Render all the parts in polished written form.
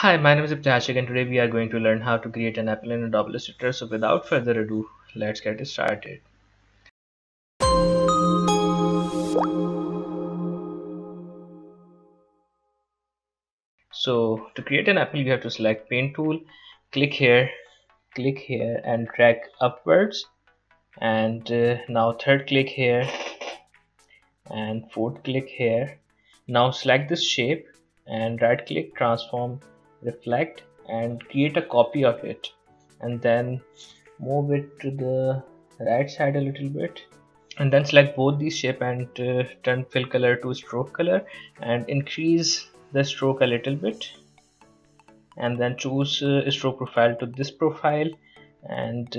Hi, my name is Ibtihashik and today we are going to learn how to create an apple in Adobe Illustrator. So without further ado, let's get started. So to create an apple, you have to select Paint tool, click here and drag upwards, and now third click here and fourth click here. Now select this shape and right click, transform, reflect, and create a copy of it, and then move it to the right side a little bit, and then select both these shape and turn fill color to stroke color and increase the stroke a little bit, and then choose stroke profile to this profile, and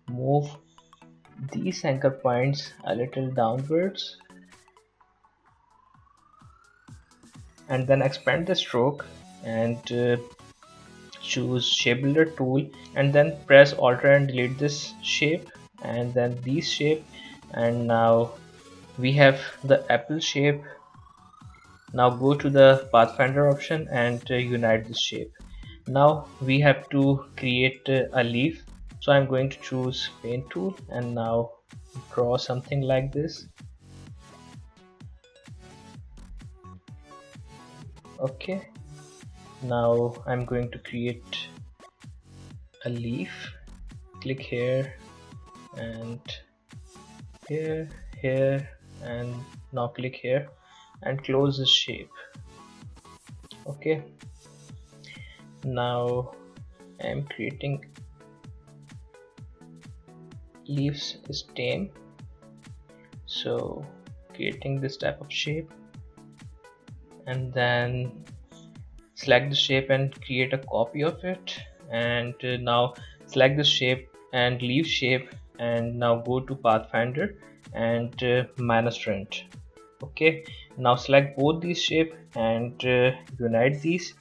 move these anchor points a little downwards, and then expand the stroke and choose shape builder tool, and then press alt and delete this shape and then these shape, and now we have the apple shape. Now go to the pathfinder option and unite this shape. Now we have to create a leaf, so I'm going to choose paint tool and now draw something like this. Okay, now I'm going to create a leaf. Click here and here, and now click here and close this shape. Okay, now I'm creating leaves stem, so creating this type of shape, and then select the shape and create a copy of it, and now select the shape and leaf shape, and now go to pathfinder and minus trend. Okay, now select both these shape and unite these,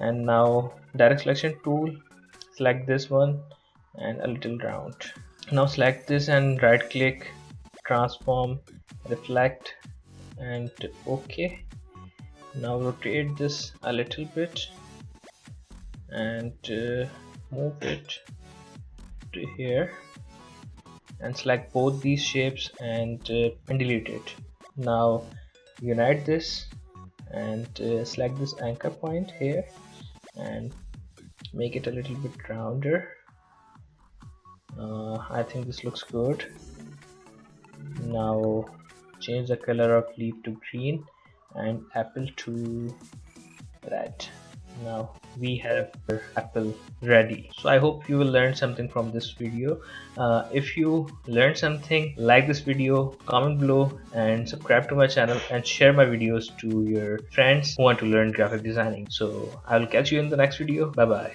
and now direct selection tool, select this one and a little round. Now select this and right click, transform, reflect, and okay. Now rotate this a little bit and move it to here, and select both these shapes and delete it. Now unite this and select this anchor point here and make it a little bit rounder. I think this looks good. Now change the color of leaf to green and apple to red. Now we have our apple ready. So I hope you will learn something from this video. If you learned something, like this video, comment below, and subscribe to my channel, and share my videos to your friends who want to learn graphic designing. So I will catch you in the next video. Bye bye.